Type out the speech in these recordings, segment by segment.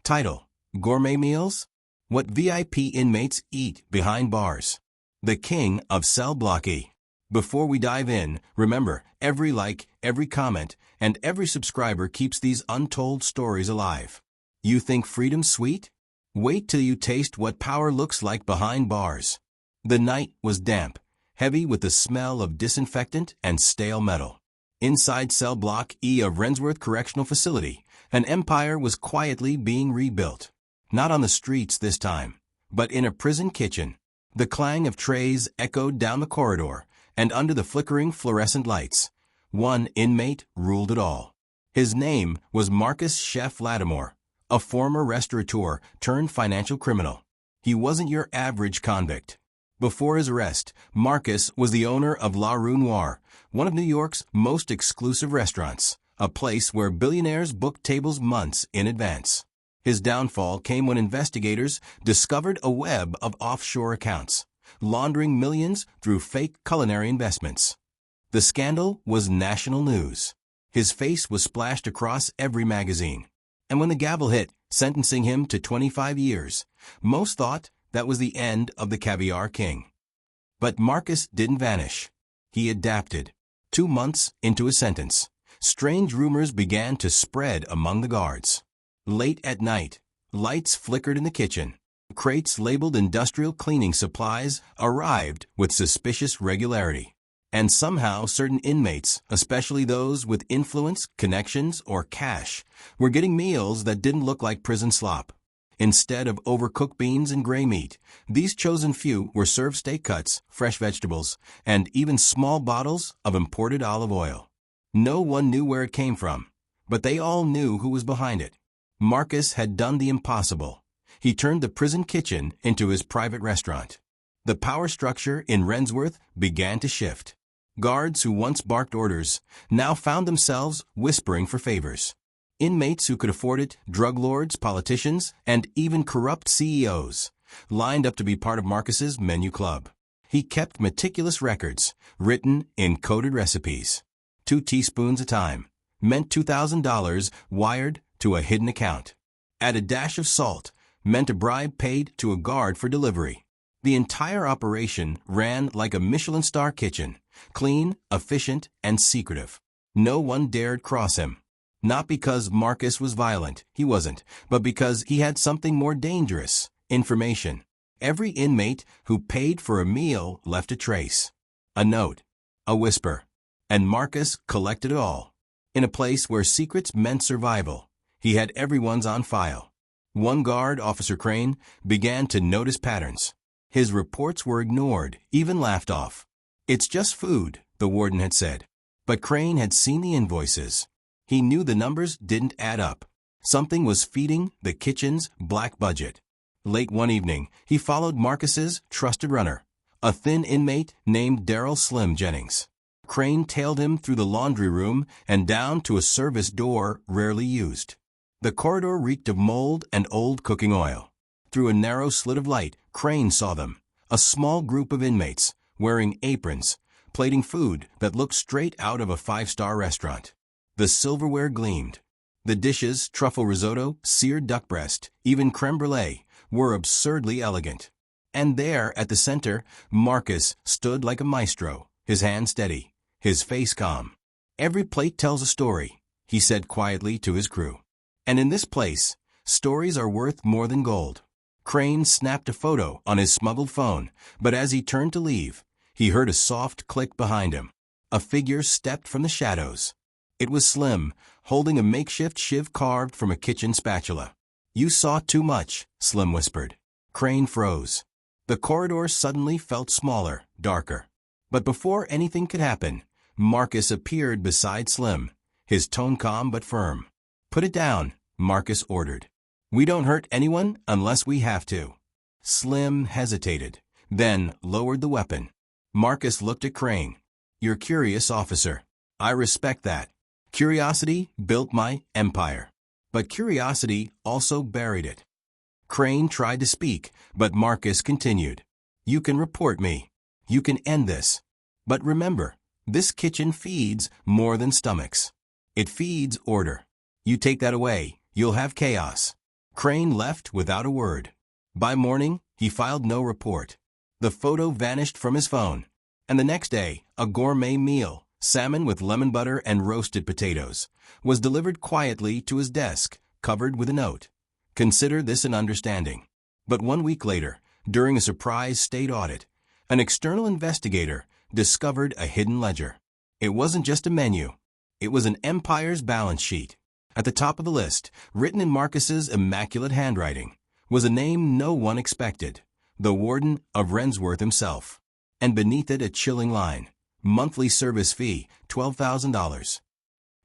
Title: Gourmet Meals? What VIP inmates eat behind bars. The king of cell blocky. Before we dive in, remember, every like, every comment, and every subscriber keeps these untold stories alive. You think freedom's sweet? Wait till you taste what power looks like behind bars. The night was damp, heavy with the smell of disinfectant and stale metal. Inside cell block E of Rendsworth Correctional Facility, an empire was quietly being rebuilt. Not on the streets this time, but in a prison kitchen. The clang of trays echoed down the corridor, and under the flickering fluorescent lights, one inmate ruled it all. His name was Marcus Chef Lattimore, a former restaurateur turned financial criminal. He wasn't your average convict. Before his arrest, Marcus was the owner of La Rue Noire, one of New York's most exclusive restaurants, a place where billionaires booked tables months in advance. His downfall came when investigators discovered a web of offshore accounts, laundering millions through fake culinary investments. The scandal was national news. His face was splashed across every magazine. And when the gavel hit, sentencing him to 25 years, most thought that was the end of the Caviar King. But Marcus didn't vanish. He adapted. 2 months into his sentence, strange rumors began to spread among the guards. Late at night, lights flickered in the kitchen. Crates labeled industrial cleaning supplies arrived with suspicious regularity. And somehow certain inmates, especially those with influence, connections, or cash, were getting meals that didn't look like prison slop. Instead of overcooked beans and gray meat, these chosen few were served steak cuts, fresh vegetables, and even small bottles of imported olive oil. No one knew where it came from, but they all knew who was behind it. Marcus had done the impossible. He turned the prison kitchen into his private restaurant. The power structure in Rendsworth began to shift. Guards who once barked orders now found themselves whispering for favors. Inmates who could afford it, drug lords, politicians, and even corrupt CEOs lined up to be part of Marcus's menu club. He kept meticulous records, written in coded recipes. 2 teaspoons a time meant $2,000 wired to a hidden account. Add a dash of salt meant a bribe paid to a guard for delivery. The entire operation ran like a Michelin star kitchen, clean, efficient, and secretive. No one dared cross him. Not because Marcus was violent, he wasn't, but because he had something more dangerous: information. Every inmate who paid for a meal left a trace. A note. A whisper. And Marcus collected it all. In a place where secrets meant survival, he had everyone's on file. One guard, Officer Crane, began to notice patterns. His reports were ignored, even laughed off. "It's just food," the warden had said. But Crane had seen the invoices. He knew the numbers didn't add up. Something was feeding the kitchen's black budget. Late one evening, he followed Marcus's trusted runner, a thin inmate named Daryl Slim Jennings. Crane tailed him through the laundry room and down to a service door rarely used. The corridor reeked of mold and old cooking oil. Through a narrow slit of light, Crane saw them, a small group of inmates, wearing aprons, plating food that looked straight out of a 5-star restaurant. The silverware gleamed. The dishes, truffle risotto, seared duck breast, even creme brulee, were absurdly elegant. And there, at the center, Marcus stood like a maestro, his hand steady, his face calm. "Every plate tells a story," he said quietly to his crew. And in this place, stories are worth more than gold. Crane snapped a photo on his smuggled phone, but as he turned to leave, he heard a soft click behind him. A figure stepped from the shadows. It was Slim, holding a makeshift shiv carved from a kitchen spatula. "You saw too much," Slim whispered. Crane froze. The corridor suddenly felt smaller, darker. But before anything could happen, Marcus appeared beside Slim, his tone calm but firm. "Put it down," Marcus ordered. "We don't hurt anyone unless we have to." Slim hesitated, then lowered the weapon. Marcus looked at Crane. "You're curious, officer. I respect that. Curiosity built my empire. But curiosity also buried it." Crane tried to speak, but Marcus continued. "You can report me. You can end this. But remember, this kitchen feeds more than stomachs. It feeds order. You take that away, you'll have chaos." Crane left without a word. By morning, he filed no report. The photo vanished from his phone. And the next day, a gourmet meal, salmon with lemon butter and roasted potatoes, was delivered quietly to his desk, covered with a note. Consider this an understanding. But 1 week later, during a surprise state audit, an external investigator discovered a hidden ledger. It wasn't just a menu. It was an empire's balance sheet. At the top of the list, written in Marcus's immaculate handwriting, was a name no one expected, the warden of Rensworth himself. And beneath it a chilling line, monthly service fee, $12,000.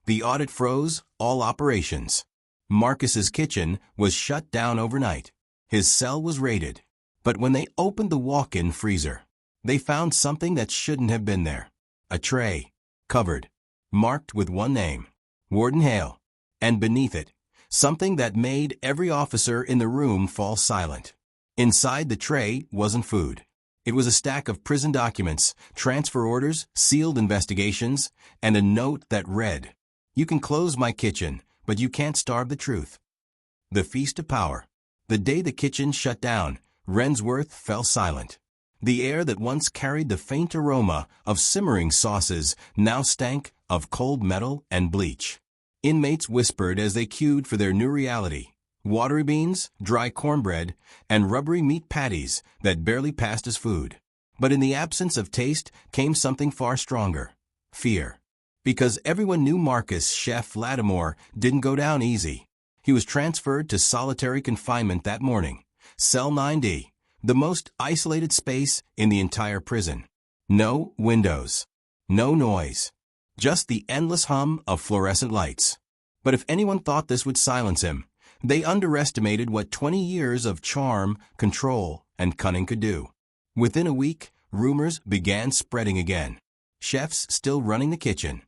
The audit froze all operations. Marcus's kitchen was shut down overnight. His cell was raided. But when they opened the walk-in freezer, they found something that shouldn't have been there. A tray, covered, marked with one name, Warden Hale. And beneath it, something that made every officer in the room fall silent. Inside the tray wasn't food. It was a stack of prison documents, transfer orders, sealed investigations, and a note that read, "You can close my kitchen, but you can't starve the truth." The feast of power. The day the kitchen shut down, Rensworth fell silent. The air that once carried the faint aroma of simmering sauces now stank of cold metal and bleach. Inmates whispered as they queued for their new reality. Watery beans, dry cornbread, and rubbery meat patties that barely passed as food. But in the absence of taste came something far stronger. Fear. Because everyone knew Marcus Chef Lattimore didn't go down easy. He was transferred to solitary confinement that morning. Cell 9D, the most isolated space in the entire prison. No windows. No noise. Just the endless hum of fluorescent lights. But if anyone thought this would silence him, they underestimated what 20 years of charm, control, and cunning could do. Within a week, rumors began spreading again. Chef's still running the kitchen.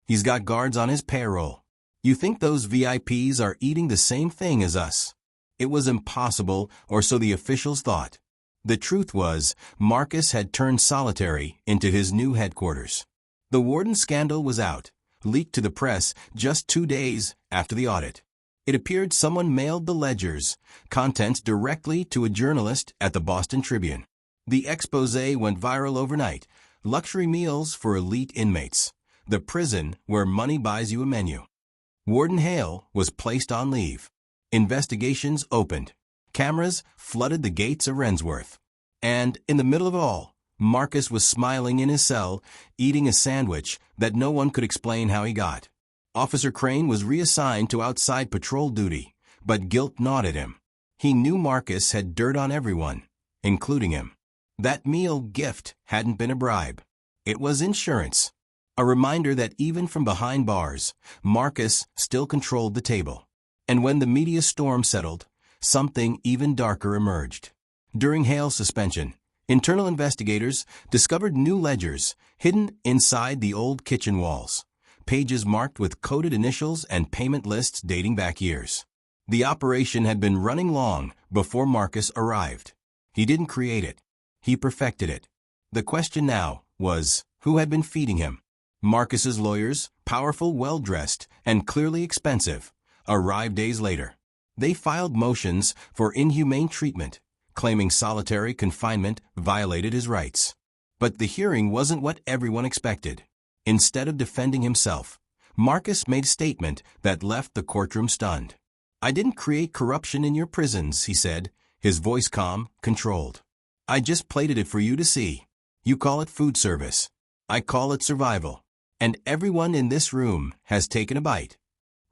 He's got guards on his payroll. You think those VIPs are eating the same thing as us? It was impossible, or so the officials thought. The truth was, Marcus had turned solitary into his new headquarters. The warden scandal was out, leaked to the press just 2 days after the audit. It appeared someone mailed the ledger's contents directly to a journalist at the Boston Tribune. The exposé went viral overnight. Luxury meals for elite inmates. The prison where money buys you a menu. Warden Hale was placed on leave. Investigations opened. Cameras flooded the gates of Rensworth. And in the middle of it all, Marcus was smiling in his cell, eating a sandwich that no one could explain how he got. Officer Crane was reassigned to outside patrol duty, but guilt gnawed at him. He knew Marcus had dirt on everyone, including him. That meal gift hadn't been a bribe. It was insurance. A reminder that even from behind bars, Marcus still controlled the table. And when the media storm settled, something even darker emerged. During Hale's suspension, internal investigators discovered new ledgers hidden inside the old kitchen walls. Pages marked with coded initials and payment lists dating back years. The operation had been running long before Marcus arrived. He didn't create it. He perfected it. The question now was, who had been feeding him? Marcus's lawyers, powerful, well-dressed, and clearly expensive, arrived days later. They filed motions for inhumane treatment, claiming solitary confinement violated his rights. But the hearing wasn't what everyone expected. Instead of defending himself, Marcus made a statement that left the courtroom stunned. "I didn't create corruption in your prisons," he said, his voice calm, controlled. "I just plated it for you to see. You call it food service. I call it survival. And everyone in this room has taken a bite."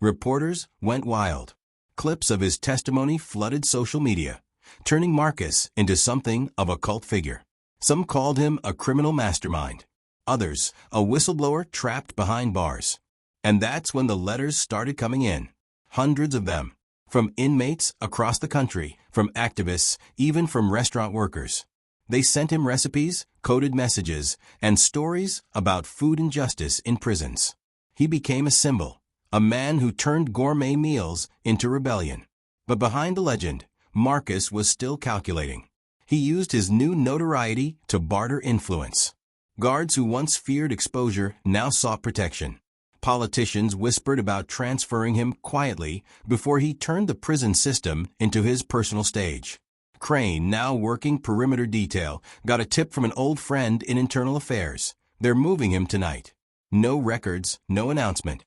Reporters went wild. Clips of his testimony flooded social media, turning Marcus into something of a cult figure. Some called him a criminal mastermind. Others, a whistleblower trapped behind bars. And that's when the letters started coming in. Hundreds of them. From inmates across the country, from activists, even from restaurant workers. They sent him recipes, coded messages, and stories about food injustice in prisons. He became a symbol, a man who turned gourmet meals into rebellion. But behind the legend, Marcus was still calculating. He used his new notoriety to barter influence. Guards who once feared exposure now sought protection. Politicians whispered about transferring him quietly before he turned the prison system into his personal stage. Crane, now working perimeter detail, got a tip from an old friend in internal affairs. They're moving him tonight. No records, no announcement.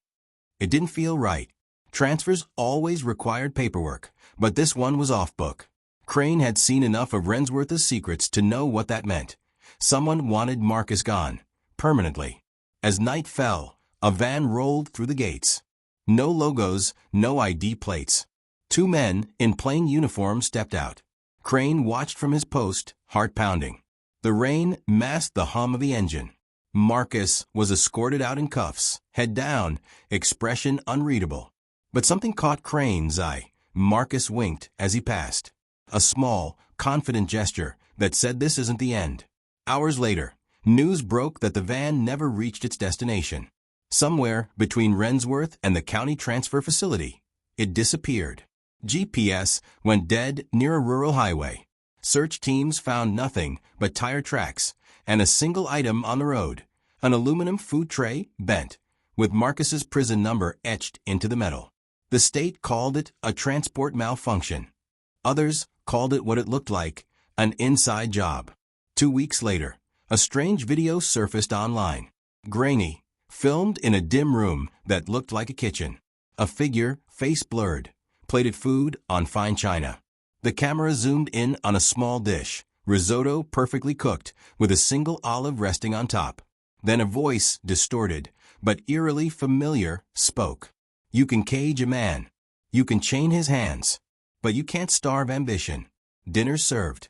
It didn't feel right. Transfers always required paperwork, but this one was off book. Crane had seen enough of Rensworth's secrets to know what that meant. Someone wanted Marcus gone, permanently. As night fell, a van rolled through the gates. No logos, no ID plates. Two men in plain uniform stepped out. Crane watched from his post, heart pounding. The rain masked the hum of the engine. Marcus was escorted out in cuffs, head down, expression unreadable. But something caught Crane's eye. Marcus winked as he passed. A small, confident gesture that said this isn't the end. Hours later, news broke that the van never reached its destination. Somewhere between Rensworth and the county transfer facility, it disappeared. GPS went dead near a rural highway. Search teams found nothing but tire tracks and a single item on the road, an aluminum food tray bent, with Marcus's prison number etched into the metal. The state called it a transport malfunction. Others called it what it looked like, an inside job. 2 weeks later, a strange video surfaced online. Grainy, filmed in a dim room that looked like a kitchen. A figure, face blurred, plated food on fine china. The camera zoomed in on a small dish, risotto perfectly cooked, with a single olive resting on top. Then a voice, distorted, but eerily familiar, spoke. You can cage a man. You can chain his hands. But you can't starve ambition. Dinner served.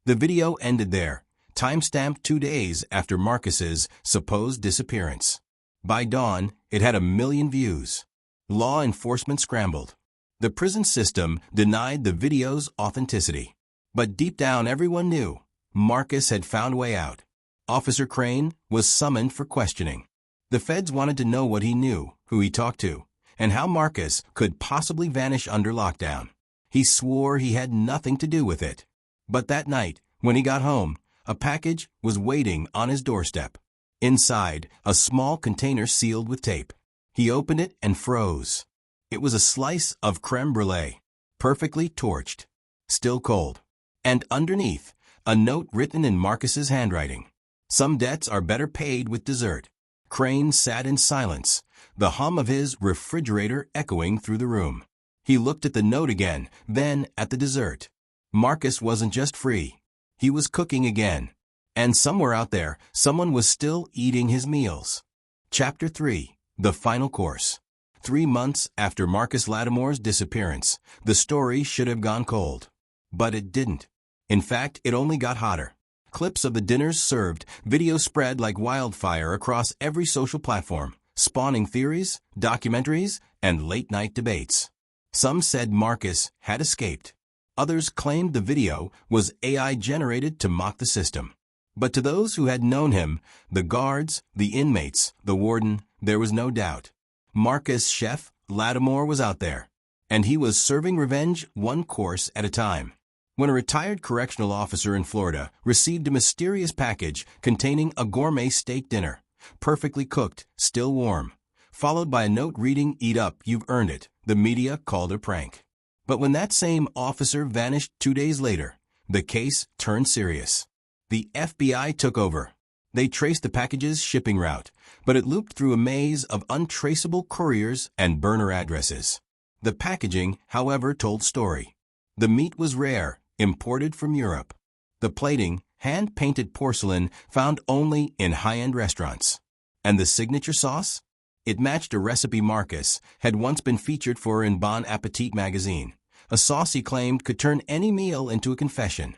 The video ended there, time-stamped 2 days after Marcus's supposed disappearance. By dawn, it had 1 million views. Law enforcement scrambled. The prison system denied the video's authenticity. But deep down everyone knew Marcus had found a way out. Officer Crane was summoned for questioning. The feds wanted to know what he knew, who he talked to, and how Marcus could possibly vanish under lockdown. He swore he had nothing to do with it. But that night, when he got home, a package was waiting on his doorstep. Inside, a small container sealed with tape. He opened it and froze. It was a slice of creme brulee, perfectly torched, still cold. And underneath, a note written in Marcus's handwriting. Some debts are better paid with dessert. Crane sat in silence, the hum of his refrigerator echoing through the room. He looked at the note again, then at the dessert. Marcus wasn't just free. He was cooking again. And somewhere out there, someone was still eating his meals. Chapter 3. The Final Course. 3 months after Marcus Lattimore's disappearance, the story should have gone cold. But it didn't. In fact, it only got hotter. Clips of the dinners served, video spread like wildfire across every social platform, spawning theories, documentaries, and late-night debates. Some said Marcus had escaped. Others claimed the video was AI-generated to mock the system. But to those who had known him, the guards, the inmates, the warden, there was no doubt. Marcus Chef Lattimore was out there, and he was serving revenge one course at a time. When a retired correctional officer in Florida received a mysterious package containing a gourmet steak dinner, perfectly cooked, still warm, followed by a note reading, "Eat up, you've earned it," the media called it a prank. But when that same officer vanished 2 days later, the case turned serious. The FBI took over. They traced the package's shipping route, but it looped through a maze of untraceable couriers and burner addresses. The packaging, however, told story. The meat was rare, imported from Europe. The plating, hand-painted porcelain found only in high-end restaurants. And the signature sauce? It matched a recipe Marcus had once been featured for in Bon Appetit magazine, a sauce he claimed could turn any meal into a confession.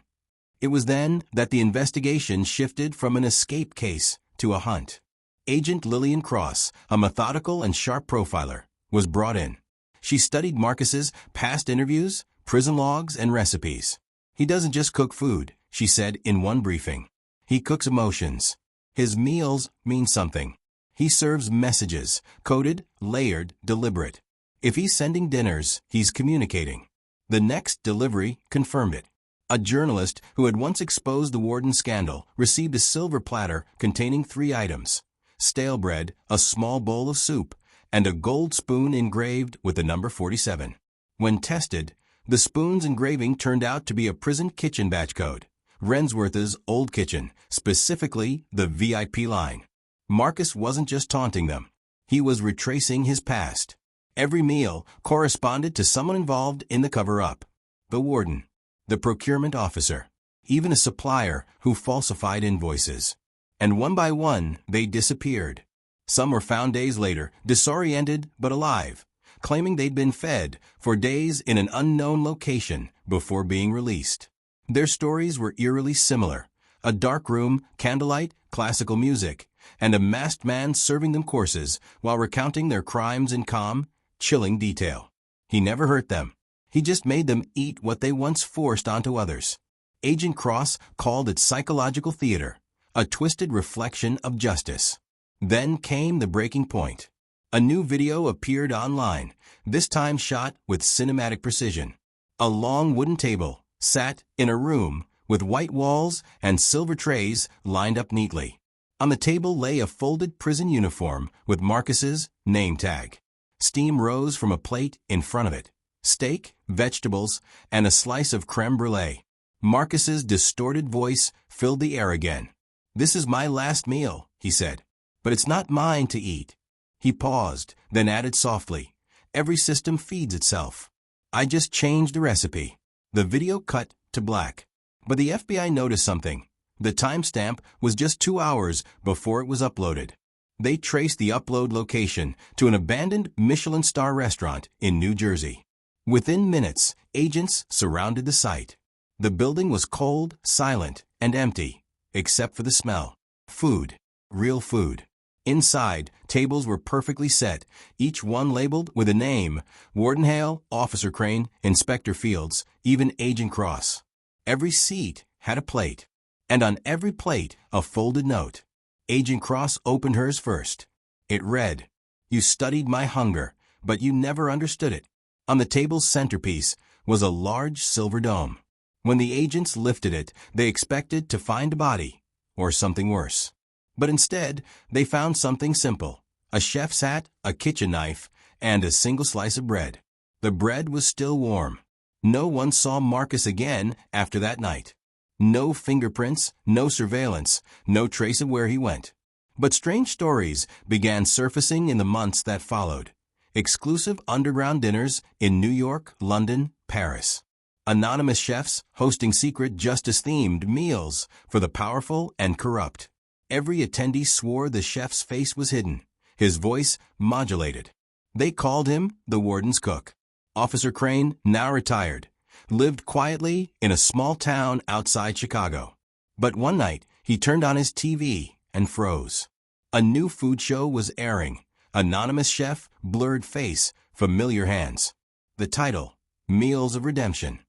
It was then that the investigation shifted from an escape case to a hunt. Agent Lillian Cross, a methodical and sharp profiler, was brought in. She studied Marcus's past interviews, prison logs, and recipes. He doesn't just cook food, she said in one briefing. He cooks emotions. His meals mean something. He serves messages, coded, layered, deliberate. If he's sending dinners, he's communicating. The next delivery confirmed it. A journalist who had once exposed the warden scandal received a silver platter containing 3 items: stale bread, a small bowl of soup, and a gold spoon engraved with the number 47. When tested, the spoon's engraving turned out to be a prison kitchen batch code, Rensworth's old kitchen, specifically the VIP line. Marcus wasn't just taunting them. He was retracing his past. Every meal corresponded to someone involved in the cover-up. The warden, the procurement officer, even a supplier who falsified invoices. And one by one, they disappeared. Some were found days later, disoriented but alive, claiming they'd been fed for days in an unknown location before being released. Their stories were eerily similar: a dark room, candlelight, classical music, and a masked man serving them courses while recounting their crimes in calm, chilling detail. He never hurt them. He just made them eat what they once forced onto others. Agent Cross called it psychological theater, a twisted reflection of justice. Then came the breaking point. A new video appeared online, this time shot with cinematic precision. A long wooden table sat in a room with white walls and silver trays lined up neatly. On the table lay a folded prison uniform with Marcus's name tag. Steam rose from a plate in front of it. Steak, vegetables, and a slice of creme brulee. Marcus's distorted voice filled the air again. "This is my last meal," he said, "but it's not mine to eat." He paused, then added softly, "Every system feeds itself. I just changed the recipe." The video cut to black. But the FBI noticed something. The timestamp was just 2 hours before it was uploaded. They traced the upload location to an abandoned Michelin star restaurant in New Jersey. Within minutes, agents surrounded the site. The building was cold, silent, and empty, except for the smell. Food. Real food. Inside, tables were perfectly set, each one labeled with a name: Warden Hale, Officer Crane, Inspector Fields, even Agent Cross. Every seat had a plate, and on every plate a folded note. Agent Cross opened hers first. It read, "You studied my hunger, but you never understood it." On the table's centerpiece was a large silver dome. When the agents lifted it, they expected to find a body, or something worse. But instead, they found something simple: a chef's hat, a kitchen knife, and a single slice of bread. The bread was still warm. No one saw Marcus again after that night. No fingerprints, no surveillance, no trace of where he went. But strange stories began surfacing in the months that followed. Exclusive underground dinners in New York, London, Paris. Anonymous chefs hosting secret justice-themed meals for the powerful and corrupt. Every attendee swore the chef's face was hidden, his voice modulated. They called him the warden's cook. Officer Crane, now retired, lived quietly in a small town outside Chicago. But one night, he turned on his TV and froze. A new food show was airing. Anonymous chef, blurred face, familiar hands. The title, Meals of Redemption.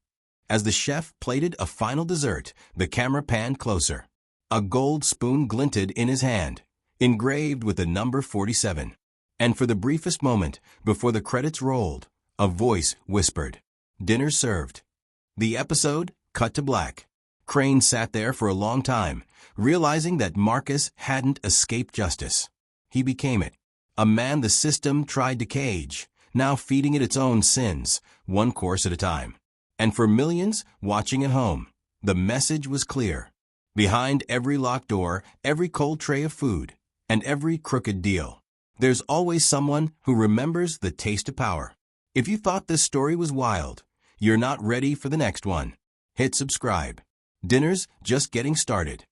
As the chef plated a final dessert, the camera panned closer. A gold spoon glinted in his hand, engraved with the number 47. And for the briefest moment, before the credits rolled, a voice whispered, "Dinner served." The episode cut to black. Crane sat there for a long time, realizing that Marcus hadn't escaped justice. He became it. A man the system tried to cage, now feeding it its own sins, one course at a time. And for millions watching at home, the message was clear. Behind every locked door, every cold tray of food, and every crooked deal, there's always someone who remembers the taste of power. If you thought this story was wild, you're not ready for the next one. Hit subscribe. Dinner's just getting started.